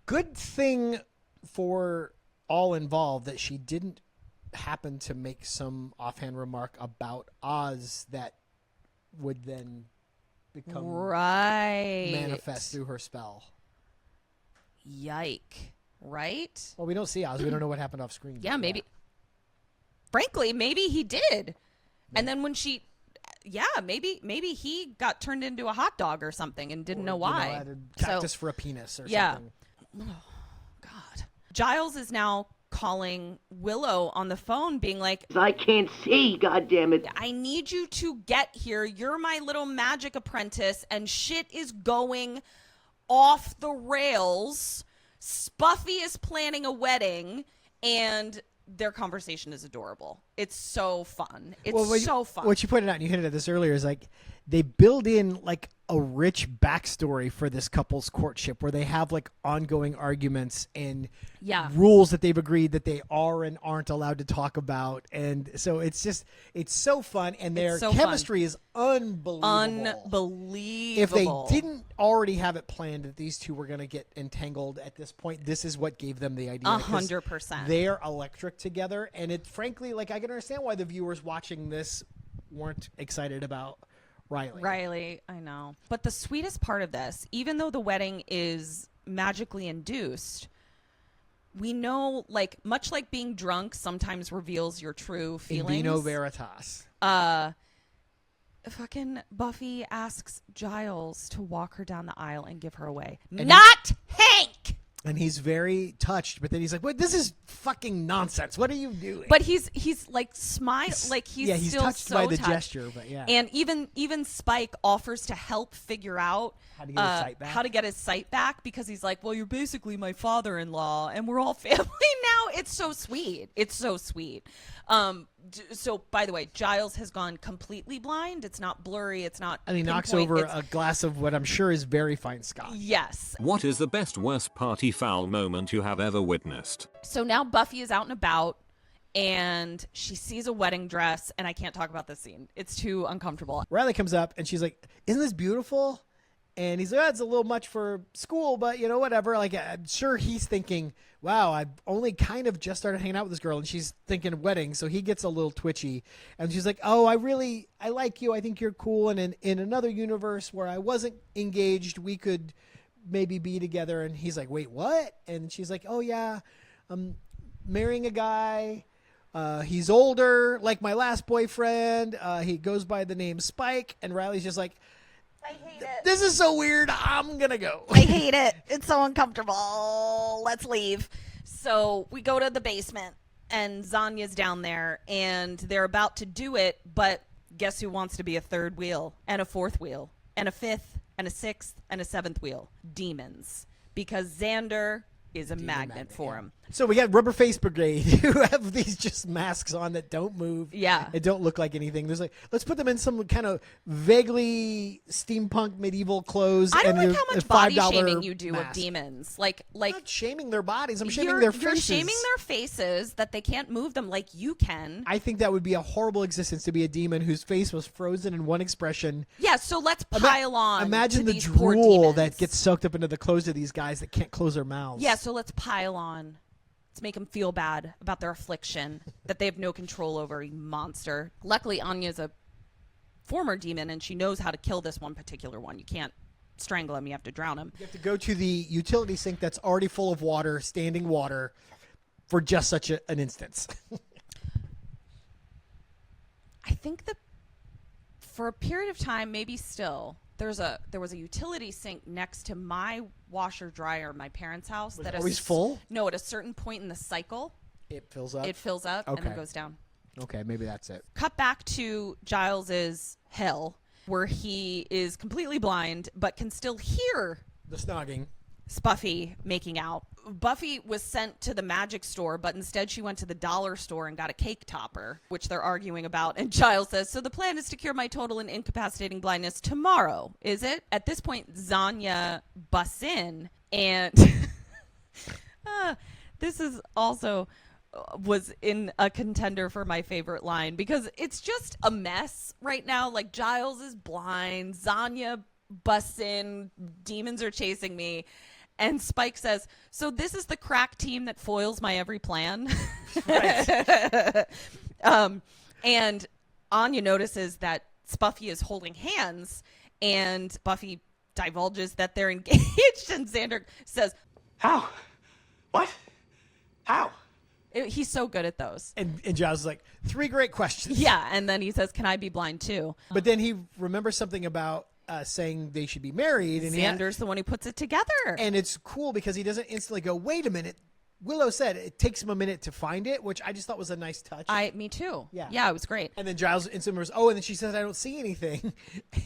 good thing for all involved that she didn't happen to make some offhand remark about Oz that would then become manifest through her spell. Yike. Right? Well, we don't see Oz. We don't know what happened off screen. Yeah, maybe. Frankly, maybe he did. Yeah. And then when maybe he got turned into a hot dog or something and didn't know why. Had a cactus for a penis or something. Oh, God. Giles is now calling Willow on the phone being like, I can't see, goddammit. I need you to get here. You're my little magic apprentice and shit is going off the rails. Spuffy is planning a wedding and their conversation is adorable. It's so fun. It's so fun. What you pointed out, and you hinted at this earlier, is like, they build in like a rich backstory for this couple's courtship where they have like ongoing arguments and rules that they've agreed that they are and aren't allowed to talk about. And so it's so fun. And their chemistry is unbelievable. If they didn't already have it planned that these two were going to get entangled at this point, this is what gave them the idea. 100%. They're electric together. And it frankly, like I can understand why the viewers watching this weren't excited about Riley, I know. But the sweetest part of this, even though the wedding is magically induced, we know, like, much like being drunk sometimes reveals your true feelings. In vino veritas. Fucking Buffy asks Giles to walk her down the aisle and give her away. Not Hank! And he's very touched, but then he's like, "What? This is fucking nonsense. What are you doing?" But he's like smile, like he's he's still touched so by the touched. gesture, but yeah. And even Spike offers to help figure out how to get his sight back. How to get his sight back, because he's like, "Well, you're basically my father-in-law, and we're all family now." It's so sweet. It's so sweet. So, by the way, Giles has gone completely blind. It's not blurry. It's not. And he knocks over a glass of what I'm sure is very fine scotch. Yes. What is the best worst party foul moment you have ever witnessed? So now Buffy is out and about, and she sees a wedding dress, and I can't talk about this scene. It's too uncomfortable. Riley comes up, and she's like, "Isn't this beautiful?" And he's like, "It's a little much for school, but you know, whatever." Like, I'm sure he's thinking, "Wow, I've only kind of just started hanging out with this girl," and she's thinking wedding, so he gets a little twitchy. And she's like, "Oh, I like you. I think you're cool. And in another universe where I wasn't engaged, we could maybe be together." And he's like, "Wait, what?" And she's like, "Oh yeah, I'm marrying a guy. He's older, like my last boyfriend. He goes by the name Spike." And Riley's just like, "I hate it. This is so weird. I'm going to go." I hate it. It's so uncomfortable. Let's leave. So we go to the basement, and Zanya's down there, and they're about to do it, but guess who wants to be a third wheel, and a fourth wheel, and a fifth, and a sixth, and a seventh wheel? Demons. Because Xander is a magnet for him. So we got Rubber Face Brigade who have these just masks on that don't move. Yeah. It don't look like anything. There's like, let's put them in some kind of vaguely steampunk medieval clothes. I don't and like how much body shaming you do of demons. Like I'm not shaming their bodies. I'm shaming their faces. You're shaming their faces that they can't move them like you can. I think that would be a horrible existence to be a demon whose face was frozen in one expression. Yeah, so let's pile on. Imagine to the these poor drool demons that gets soaked up into the clothes of these guys that can't close their mouths. Yeah, so let's pile on. Let's make them feel bad about their affliction that they have no control over, you monster. Luckily, Anya's a former demon, and she knows how to kill this one particular one. You can't strangle him. You have to drown him. You have to go to the utility sink that's already full of water, standing water, for just such an instance. I think that for a period of time, maybe still, there was a utility sink next to my washer dryer in my parents' house. Was it always full? No, at a certain point in the cycle, it fills up. It fills up and then goes down. Okay, maybe that's it. Cut back to Giles's hell, where he is completely blind but can still hear the snogging. Buffy making out. Buffy was sent to the magic store, but instead she went to the dollar store and got a cake topper, which they're arguing about. And Giles says, "So the plan is to cure my total and incapacitating blindness tomorrow, is it?" At this point, Zanya busts in, and this is also was in a contender for my favorite line, because it's just a mess right now. Like, Giles is blind, Zanya busts in, demons are chasing me. And Spike says, "So this is the crack team that foils my every plan." Right. And Anya notices that Buffy is holding hands, and Buffy divulges that they're engaged, and Xander says, "How? What? How?" He's so good at those. And Giles is like, 3 great questions. Yeah, and then he says, "Can I be blind too?" But then he remembers something about saying they should be married. And Xander's the one who puts it together. And it's cool because he doesn't instantly go, "Wait a minute." Willow said it takes him a minute to find it, which I just thought was a nice touch. Me too. Yeah, it was great. And then Giles instantly remembers, "Oh," and then she says, "I don't see anything."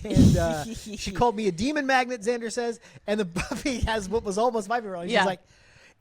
And she called me a demon magnet, Xander says. And the Buffy has what was almost my favorite line. She's like,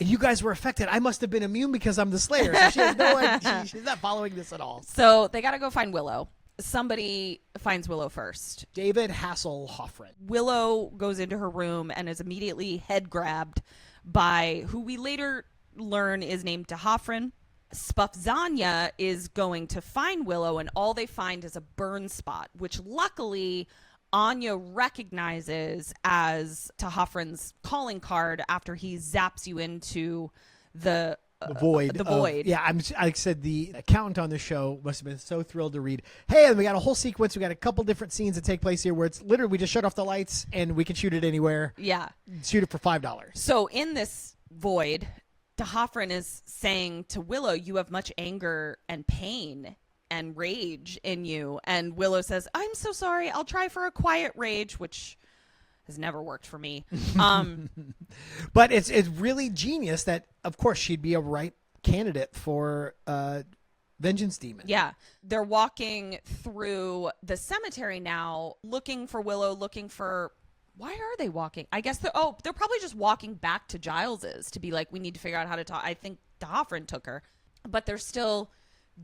"And you guys were affected. I must have been immune because I'm the Slayer." So she has no idea. She's not following this at all. So they got to go find Willow. somebody finds Willow first. David Hasselhoffen. Willow goes into her room and is immediately head grabbed by who we later learn is named Hoffren. Spufzanya is going to find Willow, and all they find is a burn spot, which luckily Anya recognizes as Hoffren's calling card after he zaps you into the void. The void. I said the accountant on the show must have been so thrilled to read, hey, we got a whole sequence. We got a couple different scenes that take place here where it's literally we just shut off the lights and we can shoot it anywhere. Yeah. Shoot it for $5. So in this void, Hoffren is saying to Willow, you have much anger and pain and rage in you. And Willow says, I'm so sorry. I'll try for a quiet rage, which has never worked for me. But it's really genius that, of course, she'd be a right candidate for Vengeance Demon. Yeah. They're walking through the cemetery now, looking for Willow, looking for... Why are they walking? I guess they're probably just walking back to Giles's to be like, we need to figure out how to talk. I think Hoffren took her. But there's still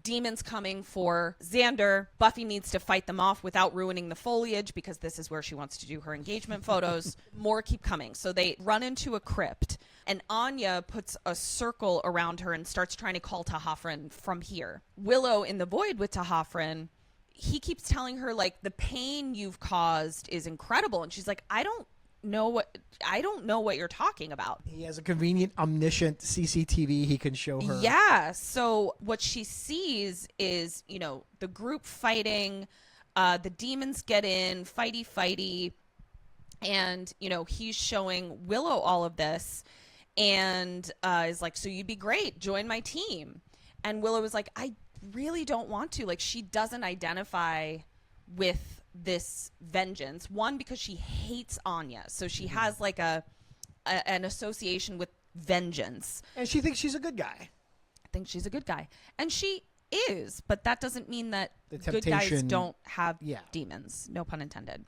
demons coming for Xander. Buffy needs to fight them off without ruining the foliage because this is where she wants to do her engagement photos. More keep coming. So they run into a crypt, and Anya puts a circle around her and starts trying to call Hoffren from here. Willow in the void with Hoffren, he keeps telling her, like, the pain you've caused is incredible. And she's like, I don't know what you're talking about. He has a convenient, omniscient CCTV he can show her. Yeah. So what she sees is, the group fighting, the demons get in, fighty. And, he's showing Willow all of this and is like, so you'd be great. Join my team. And Willow is like, I really don't want to. Like, she doesn't identify with this vengeance. One, because she hates Anya, so she has like an association with vengeance, and she thinks she's a good guy. I think she's a good guy, and she is, but that doesn't mean that good guys don't have demons. No pun intended.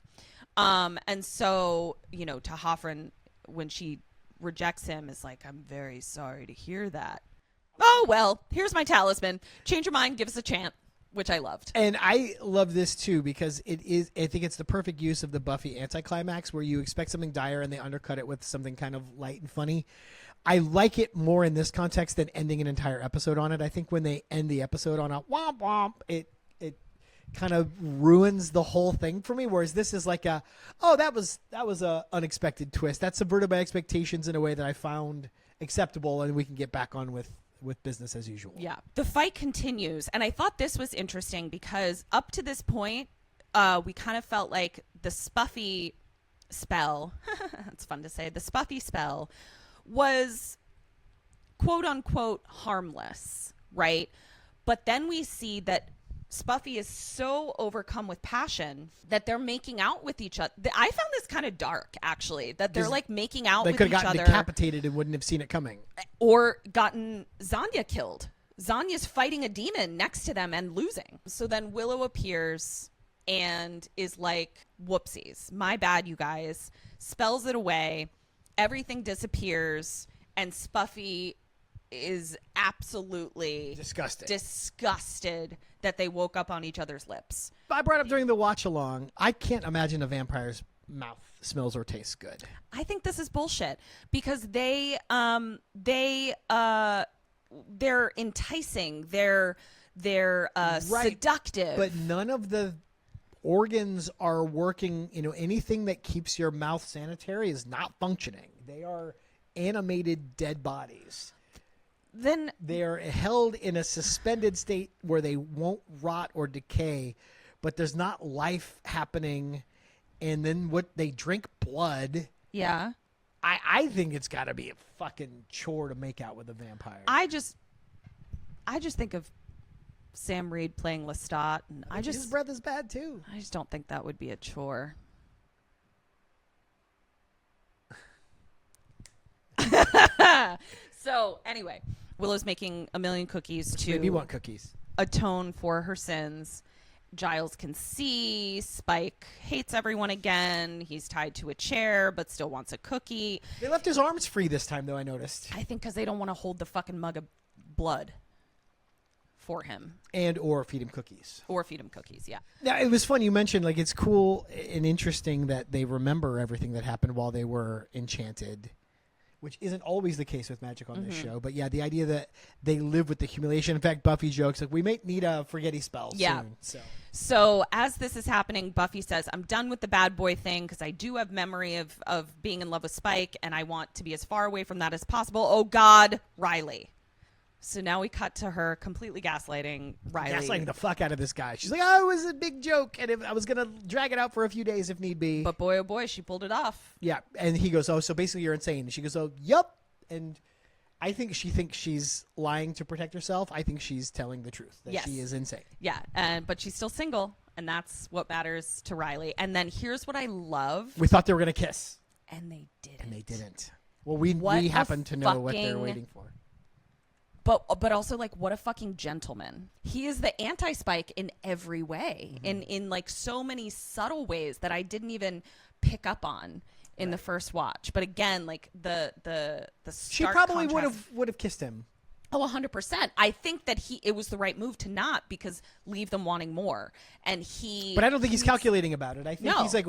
And so Hoffren, when she rejects him, is like, I'm very sorry to hear that. Oh, well, here's my talisman. Change your mind, give us a chant, which I loved. And I love this, too, because I think it's the perfect use of the Buffy anticlimax where you expect something dire and they undercut it with something kind of light and funny. I like it more in this context than ending an entire episode on it. I think when they end the episode on a womp womp, it kind of ruins the whole thing for me. Whereas this is like that was a unexpected twist. That subverted my expectations in a way that I found acceptable, and we can get back on with business as usual. Yeah. The fight continues, and I thought this was interesting because up to this point, we kind of felt like the Spuffy spell, it's fun to say, the Spuffy spell was quote unquote harmless, right? But then we see that Spuffy is so overcome with passion that they're making out with each other. I found this kind of dark, actually, that they're like making out with each other. They could have gotten decapitated and wouldn't have seen it coming. Or gotten Xania killed. Xania's fighting a demon next to them and losing. So then Willow appears and is like, whoopsies, my bad, you guys. Spells it away. Everything disappears. And Spuffy is absolutely disgusted that they woke up on each other's lips. I brought up during the watch along, I can't imagine a vampire's mouth smells or tastes good. I think this is bullshit because they're enticing, they're seductive, but none of the organs are working. Anything that keeps your mouth sanitary is not functioning. They are animated dead bodies. Then they are held in a suspended state where they won't rot or decay, but there's not life happening. And then they drink blood. Yeah. I think it's got to be a fucking chore to make out with a vampire. I just think of Sam Reed playing Lestat, and his breath is bad too. I just don't think that would be a chore. So anyway, Willow's making a million cookies to made me want cookies. Atone for her sins. Giles can see. Spike hates everyone again. He's tied to a chair, but still wants a cookie. They left his arms free this time, though, I noticed. I think because they don't want to hold the fucking mug of blood. for him. And or feed him cookies. Yeah. Now, it was fun. You mentioned, like, it's cool and interesting that they remember everything that happened while they were enchanted, which isn't always the case with magic on this show. But, yeah, the idea that they live with the humiliation. In fact, Buffy jokes, like, we may need a forgetty spell soon. So as this is happening, Buffy says, I'm done with the bad boy thing because I do have memory of being in love with Spike, and I want to be as far away from that as possible. Oh, God, Riley. So now we cut to her completely gaslighting Riley. Gaslighting the fuck out of this guy. She's like, oh, it was a big joke, and I was going to drag it out for a few days if need be. But boy, oh boy, she pulled it off. Yeah, and he goes, oh, so basically you're insane. And she goes, oh, yup. And I think she thinks she's lying to protect herself. I think she's telling the truth, that she is insane. Yeah, but she's still single, and that's what matters to Riley. And then here's what I love. We thought they were going to kiss. And they didn't. Well, we happen to know what they're waiting for. But also, like, what a fucking gentleman. He is the anti-Spike in every way, in like so many subtle ways that I didn't even pick up on in the first watch. But again, like the she stark probably contrast. would have kissed him. Oh, 100%. I think that it was the right move to not, because leave them wanting more. And But I don't think he's calculating about it. I think he's like,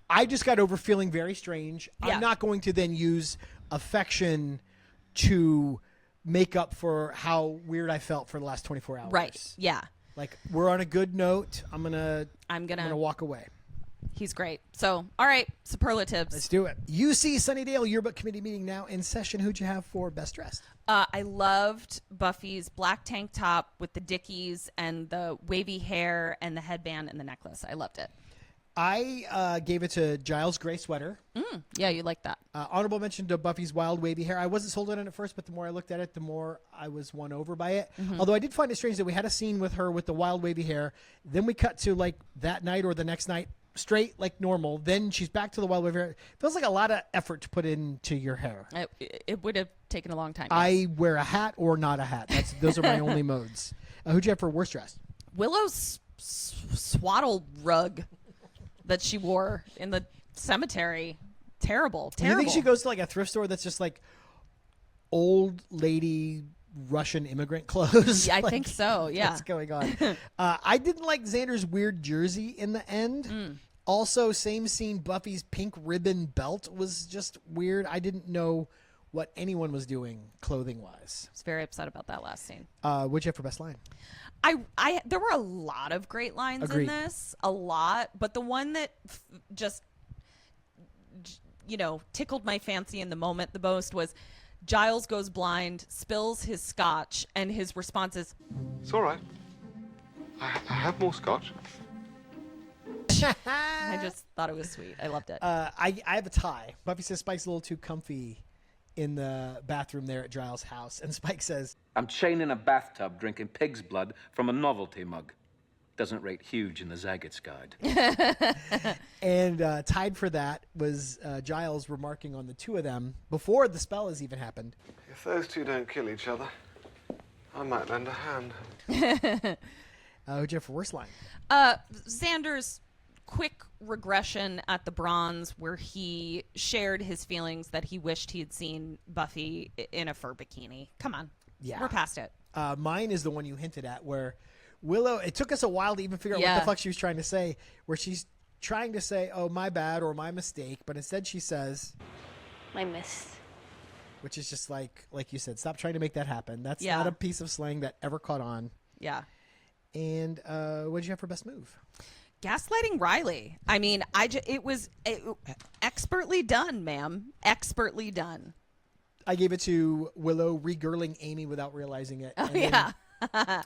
I just got over feeling very strange. I'm not going to then use affection to make up for how weird I felt for the last 24 hours. Right. Yeah. Like, we're on a good note. I'm gonna walk away. He's great. So, all right, superlatives. Let's do it. UC Sunnydale Yearbook Committee meeting now in session. Who'd you have for best dressed? I loved Buffy's black tank top with the Dickies and the wavy hair and the headband and the necklace. I loved it. I gave it to Giles' gray sweater. Yeah, you like that. Honorable mention to Buffy's wild wavy hair. I wasn't sold on it at first, but the more I looked at it, the more I was won over by it. Although I did find it strange that we had a scene with her with the wild wavy hair. Then we cut to, like, that night or the next night, straight like normal. Then she's back to the wild wavy hair. It feels like a lot of effort to put into your hair. It would have taken a long time. I wear a hat or not a hat. Those are my only modes. Who'd you have for worst dressed? Willow's swaddle rug that she wore in the cemetery. Terrible. You think she goes to, like, a thrift store that's just like old lady Russian immigrant clothes? Yeah, I think so. Yeah. What's going on? I didn't like Xander's weird jersey in the end. Also, same scene, Buffy's pink ribbon belt was just weird. I didn't know what anyone was doing clothing-wise. I was very upset about that last scene. What'd you have for best line? There were a lot of great lines Agreed. in this, a lot, but the one that just, tickled my fancy in the moment the most was Giles goes blind, spills his scotch, and his response is, "It's all right. I have more scotch." I just thought it was sweet. I loved it. I have a tie. Buffy says Spike's a little too comfy in the bathroom there at Giles' house, and Spike says, "I'm chained in a bathtub drinking pig's blood from a novelty mug. Doesn't rate huge in the Zaggett's Guide." And tied for that was Giles remarking on the two of them before the spell has even happened. If those two don't kill each other, I might lend a hand. Who'd you have for worst line? Xander's quick regression at the bronze where he shared his feelings that he wished he had seen Buffy in a fur bikini. Come on. Yeah. We're past it. Mine is the one you hinted at where Willow, it took us a while to even figure out what the fuck she was trying to say, where she's trying to say, oh, my bad or my mistake, but instead she says, My miss. which is just like you said, stop trying to make that happen. That's not a piece of slang that ever caught on. Yeah. And what did you have for best move? Gaslighting Riley. I mean, it was expertly done, ma'am. Expertly done. I gave it to Willow regirling Amy without realizing it. Oh, yeah.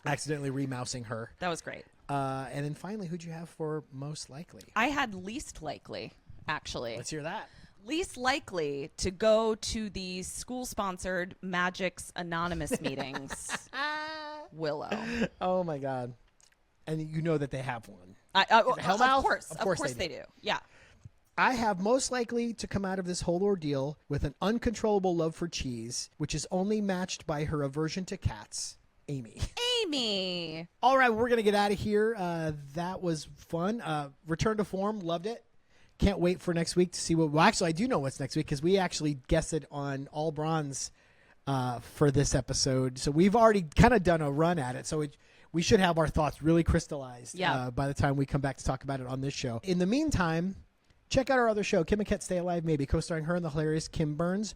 Accidentally remousing her. That was great. And then finally, who'd you have for most likely? I had least likely, actually. Let's hear that. Least likely to go to the school-sponsored Magic's Anonymous meetings. Willow. Oh, my God. And you know that they have one. Of course they do. Yeah. I have most likely to come out of this whole ordeal with an uncontrollable love for cheese, which is only matched by her aversion to cats. Amy. All right, we're going to get out of here. That was fun. Return to form. Loved it. Can't wait for next week to see what... Well, actually, I do know what's next week because we actually guessed it on All Bronze for this episode. So we've already kind of done a run at it. So we should have our thoughts really crystallized by the time we come back to talk about it on this show. In the meantime, check out our other show, Kim and Ket Stay Alive Maybe, co-starring her and the hilarious Kim Burns.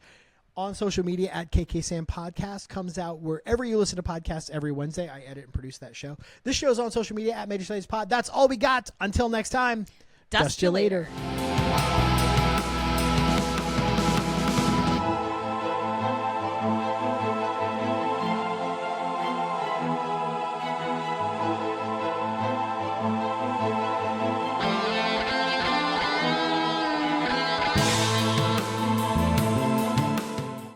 On social media at KKSam Podcast. Comes out wherever you listen to podcasts every Wednesday. I edit and produce that show. This show is on social media at Major Slayage Pod. That's all we got. Until next time, dust you later.